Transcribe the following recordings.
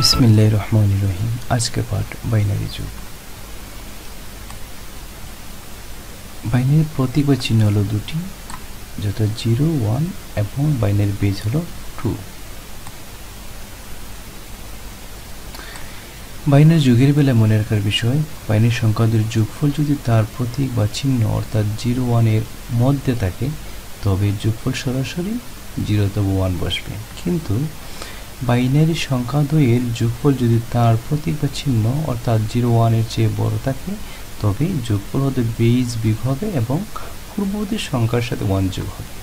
বিসমিল্লাহির রহমানির রহিম। আজকে পাঠ বাইনারি যুগ। বাইনারি প্রতীক বা চিহ্ন হলো দুটি, যথা 0, 1 এবং বাইনারি বেজ হলো 2। বাইনারি যুগের বেলায় মনে রাখার বিষয়, বাইনারি সংখ্যাদের যোগফল যদি তার প্রতীক বা চিহ্ন অর্থাৎ 0, 1 এর মধ্যে থাকে তবে যোগফল সরাসরি 0 অথবা 1 বসবে। কিন্তু বাইনারি সংখ্যা দ্বয়ের যোগফল যদি তার প্রতীক বা চিহ্ন অর্থাৎ 0, 1 এর চেয়ে বড় থাকে তবে যোগফল হতে বেজ বিয়োগ হবে এবং পূর্ববর্তী সংখ্যার সাথে 1 যোগ হবে।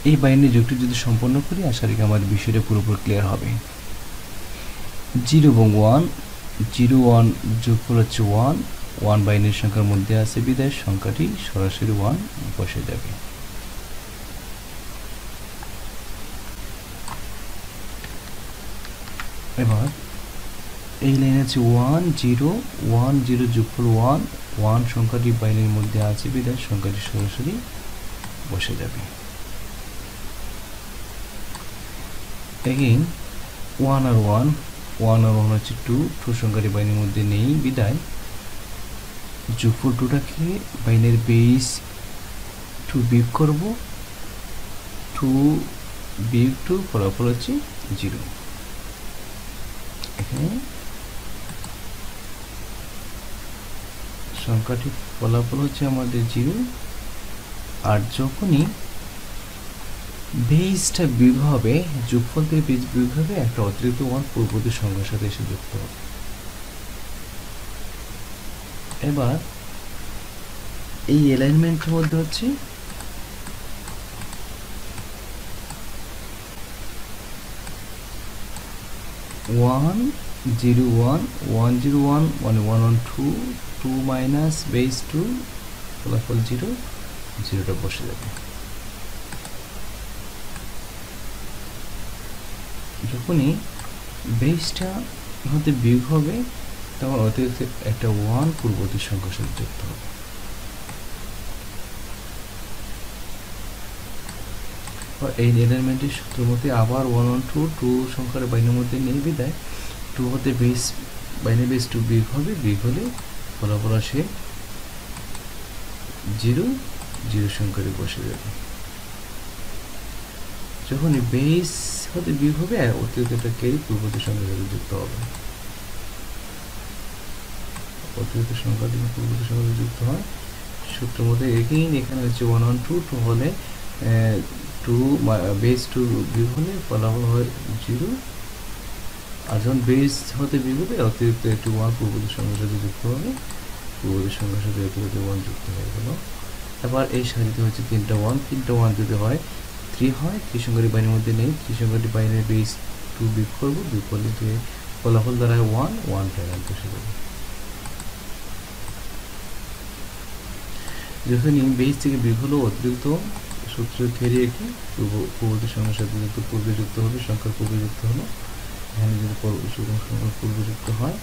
এই বাইনারি যোগটি যদি সম্পন্ন করি আশা রাখি আমার বিষয়টা পুরোপুরি ক্লিয়ার হবে। 0 এবং 1, 0, 1 যোগফল হচ্ছে 1, 1 বাইনারি সংখ্যার মধ্যে আছে বিধায় সংখ্যাটি সরাসরি 1 বসে যাবে। এবার এই লাইন আছে 1, 0, 1, 0 যোগফল 1, 1 সংখ্যাটি বাইনারির মধ্যে আছে বিধায় সংখ্যাটি সরাসরি বসে যাবে। এগেইন 1 আর 1, 1 আর 1 হচ্ছে 2, 2 সংখ্যাটি বাইনারির মধ্যে নেই বিধায় যোগফল 2টাকে বাইনারি বেস 2 বিয়োগ করব, 2 বিয়োগ 2 ফলাফল হচ্ছে 0। এখানে সংখ্যাটি ফলাফল হচ্ছে আমাদের 0। আর যখনই বেসটা বিয়োগ হবে, যোগফল থেকে বেস বিয়োগ হবে, একটা অতিরিক্ত 1 পূর্ববর্তী সংখ্যার সাথে এসে যুক্ত হবে। এবার এই অ্যালাইনমেন্টের মধ্যে হচ্ছে 1, 0, 1, 1, 0, 1, 1, 1, 1, 2, 2 মাইনাস বেস 2 ফলাফল 0, 0টা বসে যাবে। যখনই বেসটা হতে বিয়োগ হবে তখন অতিরিক্ত একটা 1 পূর্ববর্তী সংখ্যার সাথে যুক্ত হবে। এই এলিমেন্টের সূত্রের মধ্যে আবার 1, 1, 2, 2 সংখ্যার বাইনারির মধ্যে নেই বিধায় 2 হতে বেস বাইনারি বেস 2 বিয়োগ হবে, বিয়োগ হলে ফলাফল আসে 0, 0 সংখ্যাটি বসে যাবে। যখন বেস হতে বিয়োগ হবে অতিরিক্ত একটা ক্যারি পূর্ববর্তী সংখ্যার সাথে যুক্ত হবে। অতিরিক্ত সংখ্যাটি পূর্ববর্তী সংখ্যার সাথে যুক্ত হয় সূত্রের মধ্যে। এখানে হচ্ছে 1, 1, 2, 2 হলে 2 বেস 2 বিয়োগ হলে ফলাফল হয় 0। আর যখন বেস হতে বিয়োগ হবে অতিরিক্ত একটি 1 পূর্ববর্তী সংখ্যার সাথে যুক্ত হবে, পূর্ববর্তী সংখ্যার সাথে অতিরিক্ত 1 যুক্ত হয়ে গেল। এবার এই সারিতে হচ্ছে 3টা 1 যদি হয় 3 হয়, 3 সংখ্যাটি বাইনারির মধ্যে নেই, 3 সংখ্যাটি বাইনারি বেস 2 বিয়োগ করবো, বিয়োগ করলে ফলাফল দাঁড়ায় 1, 1 ফাইনাল বসে যাবে। যখনই বেস থেকে বিয়োগ হলো অতিরিক্ত সূত্র খেয়ে এটি পূর্ববর্তী সংখ্যার সাথে যুক্ত পূর্বে যুক্ত হবে, সংখ্যার পূর্বে যুক্ত হলো। এখানে যদি সংখ্যার পূর্বে যুক্ত হয়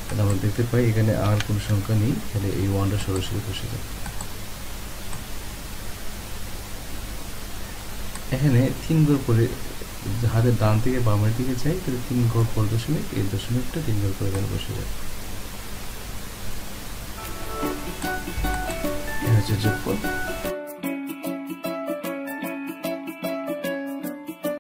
তাহলে আমরা দেখতে পাই এখানে আর কোনো সংখ্যা নেই, তাহলে এই 1টা সরাসরি বসে যাবে। এখানে 3 ঘর করে হাতের ডান থেকে বামের দিকে যাই তাহলে 3 ঘর পর দশমিক, এই দশমিকটা 3 ঘর করে এখানে বসে যাবে। এটা হচ্ছে যোগফল।